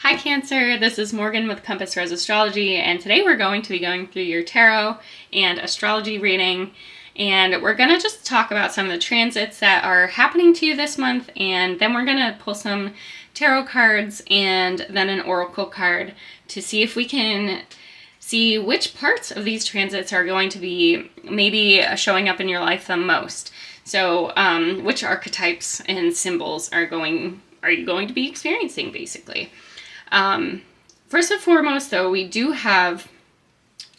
Hi Cancer, this is Morgan with Compass Rose Astrology, and today we're going to be going through your tarot and astrology reading, and we're going to just talk about some of the transits that are happening to you this month, and then we're going to pull some tarot cards and then an oracle card to see if we can see which parts of these transits are going to be maybe showing up in your life the most. So which archetypes and symbols are you going to be experiencing, basically. First and foremost, though, we do have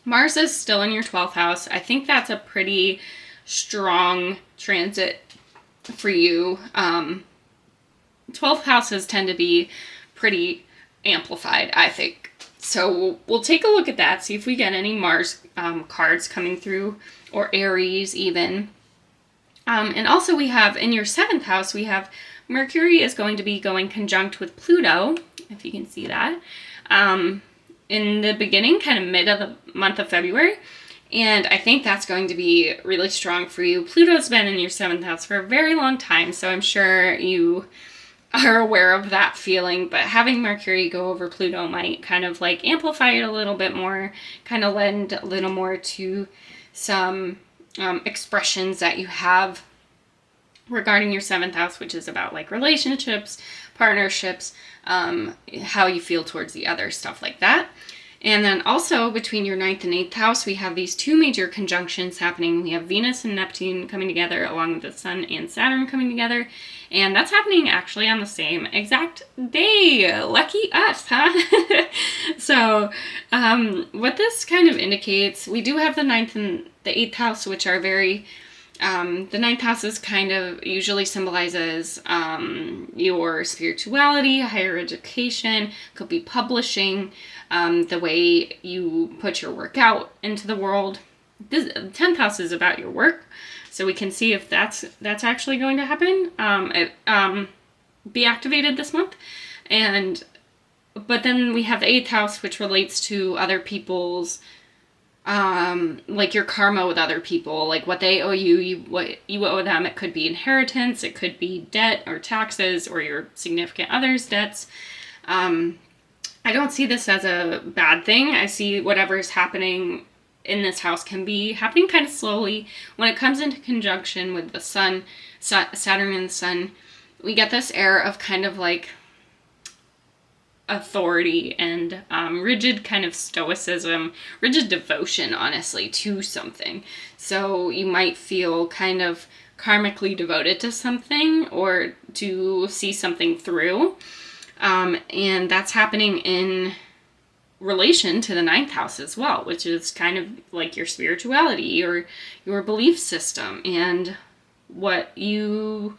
Mars is still in your 12th house. I think that's a pretty strong transit for you. 12th houses tend to be pretty amplified, I think. So we'll take a look at that, see if we get any Mars cards coming through, or Aries even. And also we have in your 7th house, we have Mercury is going to be going conjunct with Pluto, if you can see that, in the beginning, kind of mid of the month of February. And I think that's going to be really strong for you. Pluto's been in your 7th house for a very long time, so I'm sure you are aware of that feeling. But having Mercury go over Pluto might kind of like amplify it a little bit more, kind of lend a little more to some expressions that you have regarding your 7th house, which is about like relationships, partnerships, how you feel towards the other, stuff like that. And then also between your 9th and 8th house, we have these two major conjunctions happening. We have Venus and Neptune coming together, along with the Sun and Saturn coming together. And that's happening actually on the same exact day. Lucky us, huh? So what this kind of indicates, we do have the 9th and the 8th house, which are very... the 9th house is kind of usually symbolizes your spirituality, higher education, could be publishing, the way you put your work out into the world. The 10th house is about your work, so we can see if that's actually going to happen, be activated this month. But then we have the 8th house, which relates to other people's like your karma with other people, like what they owe you, what you owe them. It could be inheritance, it could be debt or taxes, or your significant other's debts. I don't see this as a bad thing. I see whatever is happening in this house can be happening kind of slowly. When it comes into conjunction with the Sun, Saturn and the Sun, we get this air of kind of like authority and rigid kind of stoicism, rigid devotion, honestly, to something. So you might feel kind of karmically devoted to something or to see something through. And that's happening in relation to the 9th house as well, which is kind of like your spirituality or your belief system and what you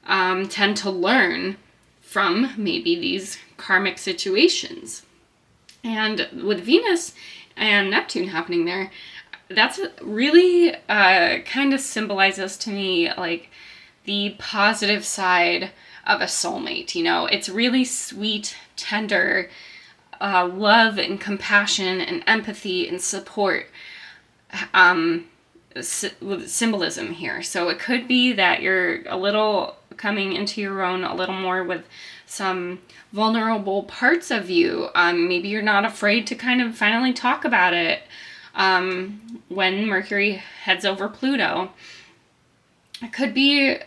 tend to learn from maybe these karmic situations. And with Venus and Neptune happening there, that's really kind of symbolizes to me like the positive side of a soulmate. You know, it's really sweet, tender love and compassion and empathy and support with symbolism here. So it could be that you're a little coming into your own a little more with some vulnerable parts of you. Maybe you're not afraid to kind of finally talk about it when Mercury heads over Pluto. It could be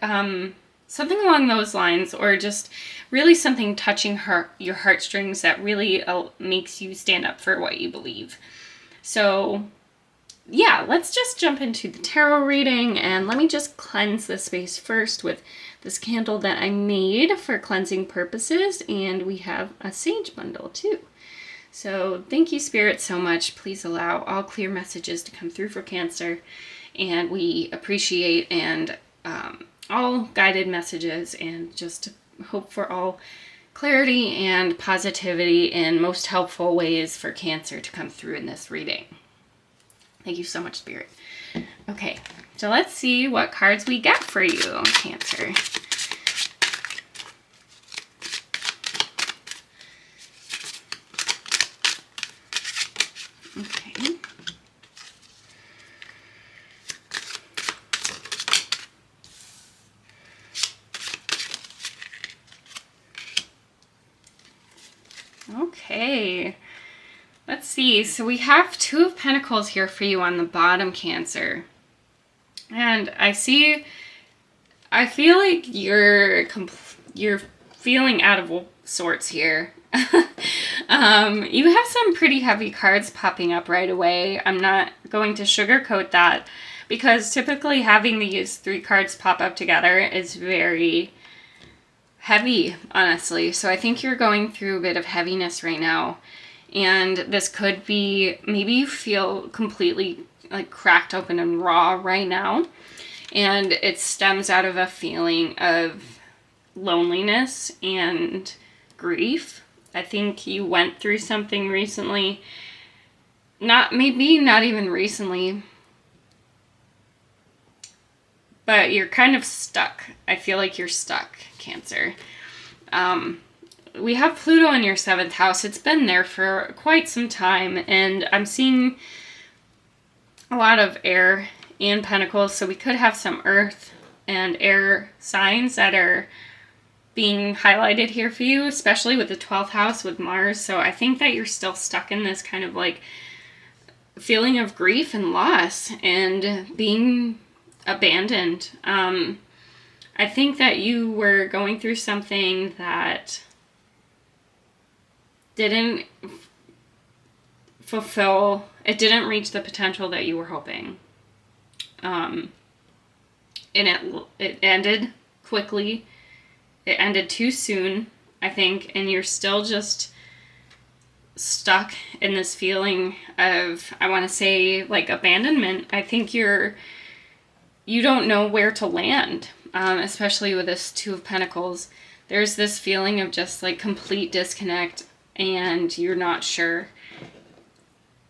something along those lines, or just really something touching your heartstrings that really makes you stand up for what you believe. So yeah, let's just jump into the tarot reading, and let me just cleanse the space first with this candle that I made for cleansing purposes, and we have a sage bundle too. So thank you, Spirit, so much. Please allow all clear messages to come through for Cancer, and we appreciate and all guided messages, and just hope for all clarity and positivity and most helpful ways for Cancer to come through in this reading. Thank you so much, Spirit. Okay, so let's see what cards we get for you, Cancer. Okay. Okay. Let's see. So we have Two of Pentacles here for you on the bottom, Cancer. And I feel like you're feeling out of sorts here. You have some pretty heavy cards popping up right away. I'm not going to sugarcoat that, because typically having these 3 cards pop up together is very heavy, honestly. So I think you're going through a bit of heaviness right now. And this could be, maybe you feel completely like cracked open and raw right now. And it stems out of a feeling of loneliness and grief. I think you went through something recently. Not even recently, but you're kind of stuck. I feel like you're stuck, Cancer. We have Pluto in your 7th house. It's been there for quite some time, and I'm seeing a lot of air and pentacles, so we could have some earth and air signs that are being highlighted here for you, especially with the 12th house with Mars. So I think that you're still stuck in this kind of like feeling of grief and loss and being abandoned. I think that you were going through something that didn't didn't reach the potential that you were hoping. And it ended quickly. It ended too soon, I think, and you're still just stuck in this feeling of, I want to say, like abandonment. I think you don't know where to land, especially with this Two of Pentacles. There's this feeling of just like complete disconnect, and you're not sure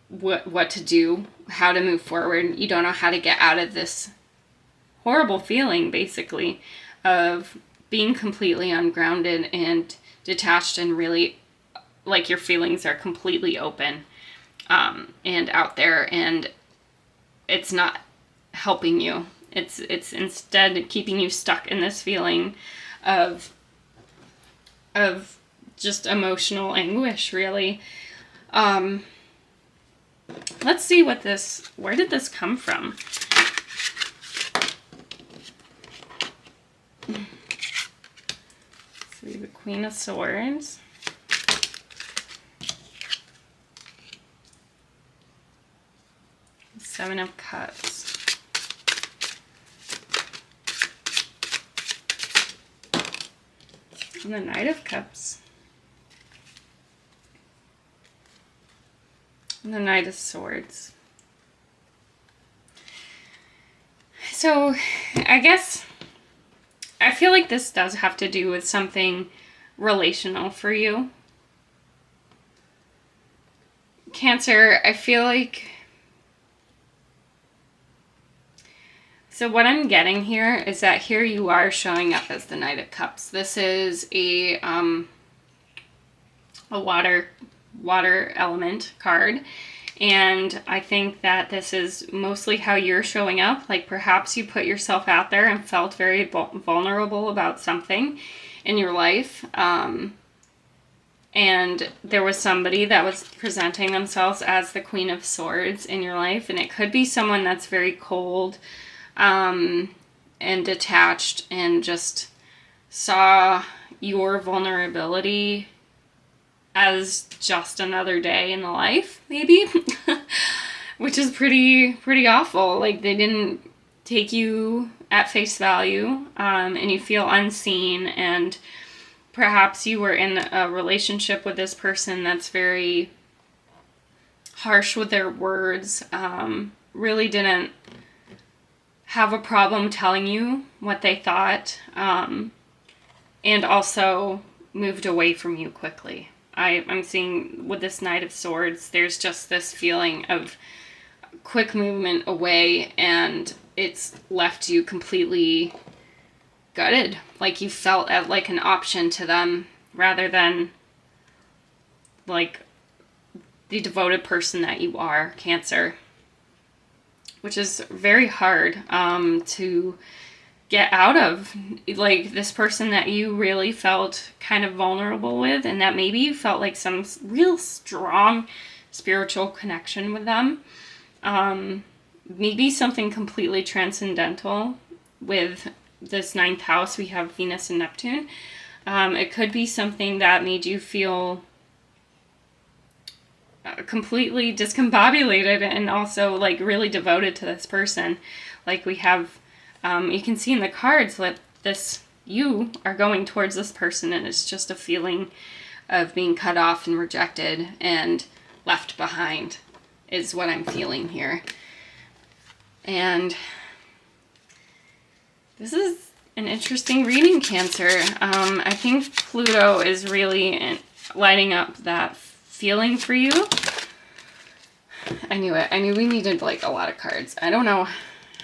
what to do, how to move forward. You don't know how to get out of this horrible feeling, basically, of being completely ungrounded and detached, and really like your feelings are completely open and out there, and it's not helping you. It's instead keeping you stuck in this feeling of just emotional anguish, really. Let's see where did this come from? See, the Queen of Swords. Seven of Cups. And the Knight of Cups. And the Knight of Swords. So, I guess I feel like this does have to do with something relational for you. Cancer, I feel like... So what I'm getting here is that here you are showing up as the Knight of Cups. This is a water element card. And I think that this is mostly how you're showing up. Like perhaps you put yourself out there and felt very vulnerable about something in your life. And there was somebody that was presenting themselves as the Queen of Swords in your life. And it could be someone that's very cold and detached and just saw your vulnerability as just another day in the life, maybe, which is pretty awful. Like they didn't take you at face value, and you feel unseen, and perhaps you were in a relationship with this person that's very harsh with their words, really didn't have a problem telling you what they thought, and also moved away from you quickly. I'm seeing with this Knight of Swords, there's just this feeling of quick movement away, and it's left you completely gutted. Like you felt like an option to them rather than like the devoted person that you are, Cancer. Which is very hard to get out of, like, this person that you really felt kind of vulnerable with, and that maybe you felt like some real strong spiritual connection with them. Maybe something completely transcendental. With this 9th house, we have Venus and Neptune. It could be something that made you feel completely discombobulated and also like really devoted to this person. Like we have, you can see in the cards that you are going towards this person, and it's just a feeling of being cut off and rejected and left behind is what I'm feeling here. And this is an interesting reading, Cancer. I think Pluto is really lighting up that feeling for you. I knew it. I knew we needed like a lot of cards. I don't know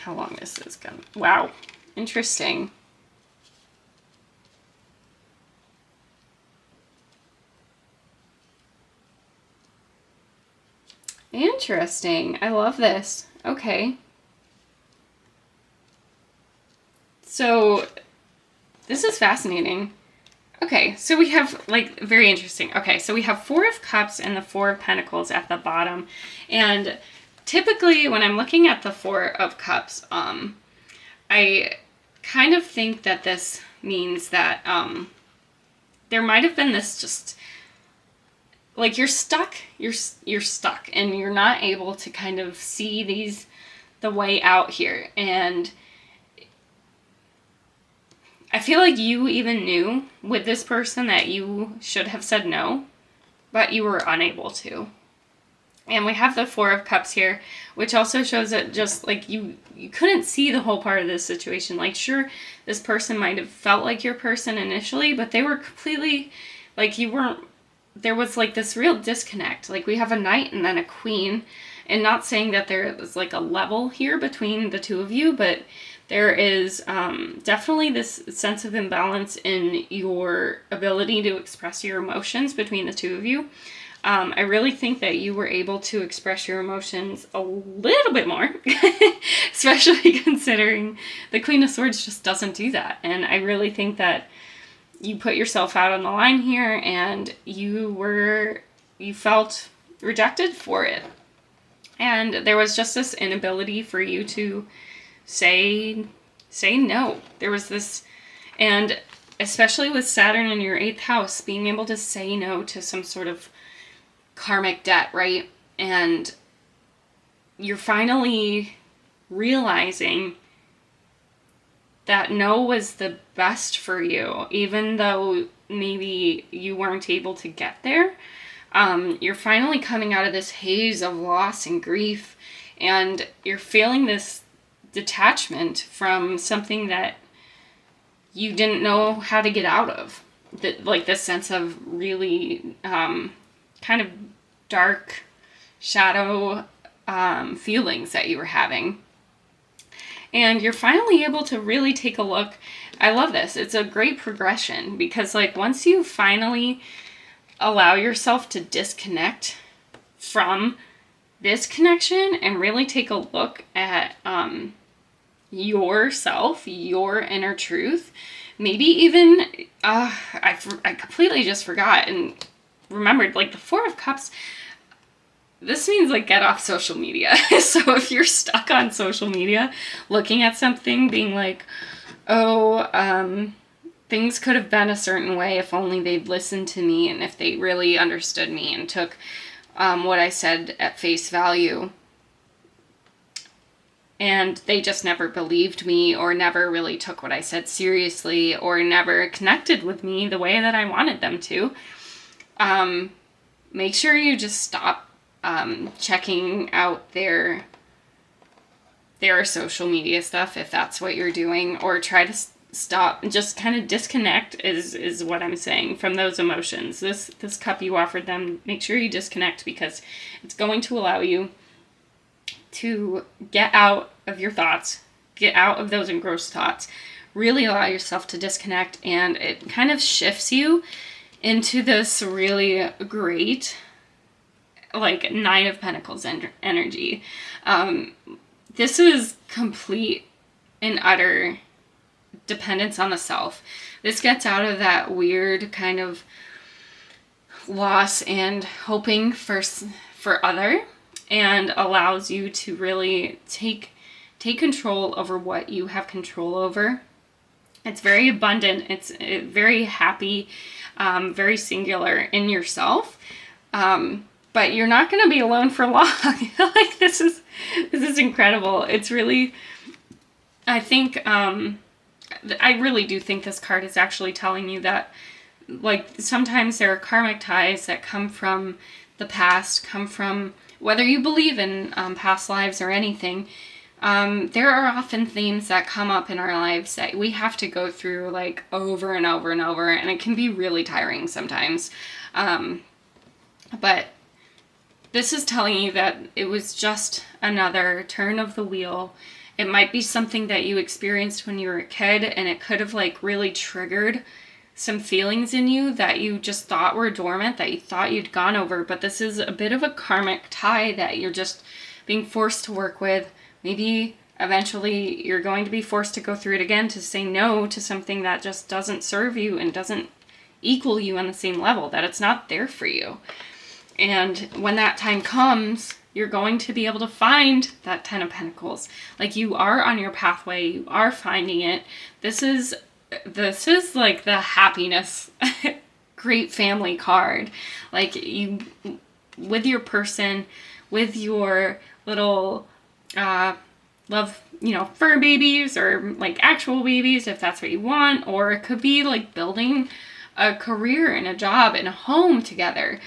how long this is going. Wow. Interesting. Interesting. I love this. Okay. So this is fascinating. Okay, so we have, like, very interesting. Okay, so we have 4 of Cups and the 4 of Pentacles at the bottom. And typically when I'm looking at the 4 of Cups, I kind of think that this means that there might have been this just, like, you're stuck, you're stuck, and you're not able to kind of see the way out here. And I feel like you even knew with this person that you should have said no, but you were unable to. And we have the 4 of Cups here, which also shows that just like you couldn't see the whole part of this situation. Like, sure, this person might have felt like your person initially, but they were completely, like, you weren't, there was like this real disconnect. Like, we have a Knight and then a Queen, and not saying that there is like a level here between the two of you, but there is definitely this sense of imbalance in your ability to express your emotions between the two of you. I really think that you were able to express your emotions a little bit more, especially considering the Queen of Swords just doesn't do that. And I really think that you put yourself out on the line here, and you felt rejected for it. And there was just this inability for you to say no. There was this, and especially with Saturn in your 8th house, being able to say no to some sort of karmic debt, right? And you're finally realizing that no was the best for you, even though maybe you weren't able to get there. You're finally coming out of this haze of loss and grief, and you're feeling this detachment from something that you didn't know how to get out of. Like this sense of really kind of dark shadow feelings that you were having. And you're finally able to really take a look. I love this. It's a great progression, because like once you finally allow yourself to disconnect from this connection and really take a look at yourself, your inner truth, maybe even I completely just forgot and remembered, like the 4 of Cups, this means like get off social media. So if you're stuck on social media looking at something being like, things could have been a certain way if only they'd listened to me, and if they really understood me and took what I said at face value, and they just never believed me, or never really took what I said seriously, or never connected with me the way that I wanted them to, make sure you just stop checking out their social media stuff if that's what you're doing, or try to stop and just kind of disconnect is what I'm saying from those emotions. This cup you offered them, make sure you disconnect, because it's going to allow you to get out of your thoughts, get out of those engrossed thoughts, really allow yourself to disconnect, and it kind of shifts you into this really great, like, 9 of Pentacles energy. This is complete and utter dependence on the self. This gets out of that weird kind of loss and hoping for other, and allows you to really take control over what you have control over. It's very abundant. It's very happy, very singular in yourself. But you're not going to be alone for long. Like this is incredible. It's really, I think, I really do think this card is actually telling you that, like, sometimes there are karmic ties that come from the past, come from, whether you believe in past lives or anything, there are often themes that come up in our lives that we have to go through, like, over and over and over, and it can be really tiring sometimes. But this is telling you that it was just another turn of the wheel. It might be something that you experienced when you were a kid, and it could have, like, really triggered some feelings in you that you just thought were dormant, that you thought you'd gone over. But this is a bit of a karmic tie that you're just being forced to work with. Maybe eventually you're going to be forced to go through it again, to say no to something that just doesn't serve you and doesn't equal you on the same level, that it's not there for you. And when that time comes, you're going to be able to find that 10 of Pentacles. Like, you are on your pathway, you are finding it. This is like the happiness, great family card. Like, you, with your person, with your little love, fur babies, or like actual babies if that's what you want, or it could be like building a career and a job and a home together.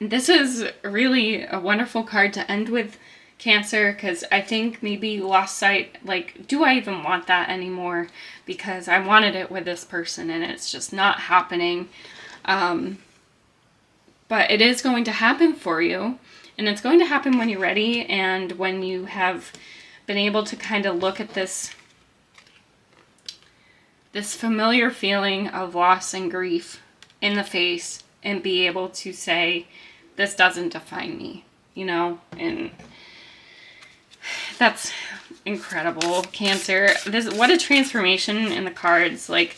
This is really a wonderful card to end with, Cancer, because I think maybe you lost sight, like, do I even want that anymore? Because I wanted it with this person and it's just not happening. But it is going to happen for you, and it's going to happen when you're ready, and when you have been able to kind of look at this familiar feeling of loss and grief in the face and be able to say, this doesn't define me, and that's incredible, Cancer. What a transformation in the cards. Like,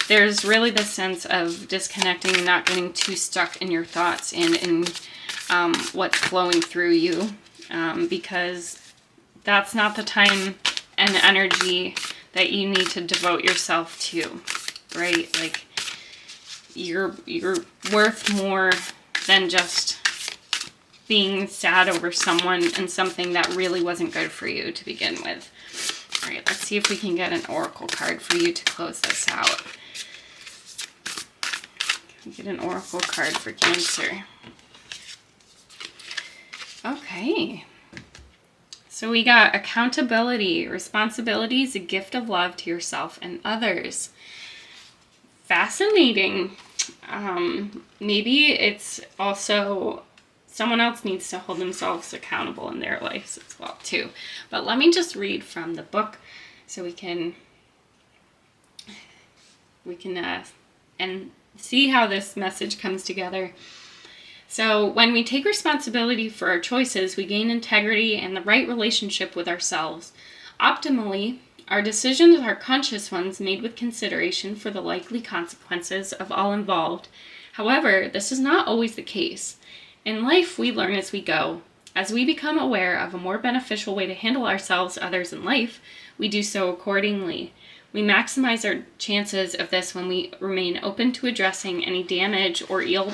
there's really this sense of disconnecting and not getting too stuck in your thoughts and in what's flowing through you, because that's not the time and energy that you need to devote yourself to, right? Like, you're worth more than just being sad over someone and something that really wasn't good for you to begin with. All right, let's see if we can get an oracle card for you to close this out. Get an oracle card for Cancer. Okay. So we got accountability. Responsibility is a gift of love to yourself and others. Fascinating. Maybe it's also someone else needs to hold themselves accountable in their lives as well too. But let me just read from the book so we can and see how this message comes together. So when we take responsibility for our choices, we gain integrity and the right relationship with ourselves. Optimally, our decisions are conscious ones made with consideration for the likely consequences of all involved. However, this is not always the case. In life, we learn as we go. As we become aware of a more beneficial way to handle ourselves, others, and life, we do so accordingly. We maximize our chances of this when we remain open to addressing any damage or ill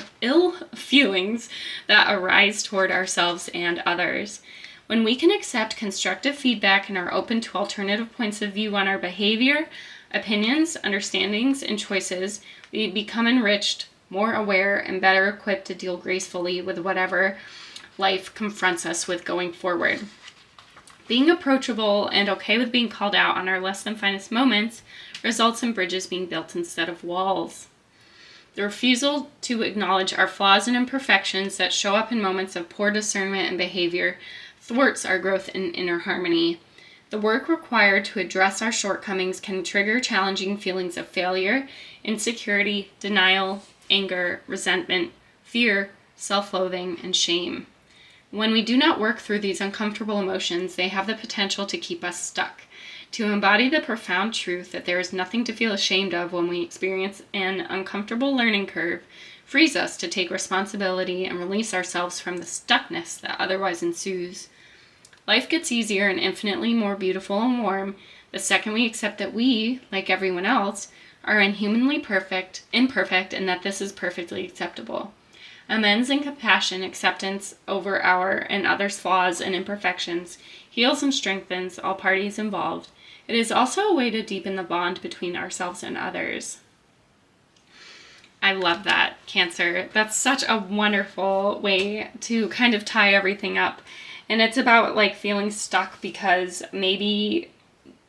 feelings that arise toward ourselves and others. When we can accept constructive feedback and are open to alternative points of view on our behavior, opinions, understandings, and choices, we become enriched, more aware, and better equipped to deal gracefully with whatever life confronts us with going forward. Being approachable and okay with being called out on our less than finest moments results in bridges being built instead of walls. The refusal to acknowledge our flaws and imperfections that show up in moments of poor discernment and behavior thwarts our growth in inner harmony. The work required to address our shortcomings can trigger challenging feelings of failure, insecurity, denial, anger, resentment, fear, self-loathing, and shame. When we do not work through these uncomfortable emotions, they have the potential to keep us stuck. To embody the profound truth that there is nothing to feel ashamed of when we experience an uncomfortable learning curve frees us to take responsibility and release ourselves from the stuckness that otherwise ensues. Life gets easier and infinitely more beautiful and warm the second we accept that we, like everyone else, are inhumanly imperfect, and that this is perfectly acceptable. Amends and compassion, acceptance over our and others' flaws and imperfections, heals and strengthens all parties involved. It is also a way to deepen the bond between ourselves and others. I love that, Cancer. That's such a wonderful way to kind of tie everything up. And it's about like feeling stuck because maybe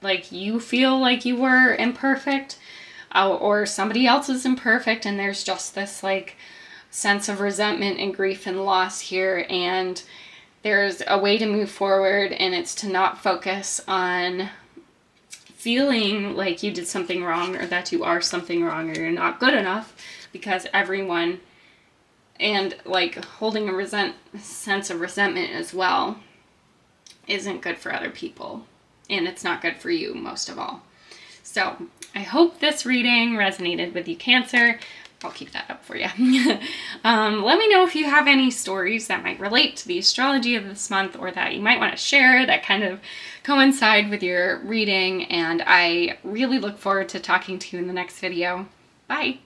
like you feel like you were imperfect, or somebody else is imperfect, and there's just this like sense of resentment and grief and loss here. And there's a way to move forward, and it's to not focus on feeling like you did something wrong or that you are something wrong or you're not good enough, because everyone, and like holding a sense of resentment as well isn't good for other people, and it's not good for you most of all. So I hope this reading resonated with you, Cancer. I'll keep that up for you. Let me know if you have any stories that might relate to the astrology of this month, or that you might want to share that kind of coincide with your reading. And I really look forward to talking to you in the next video. Bye.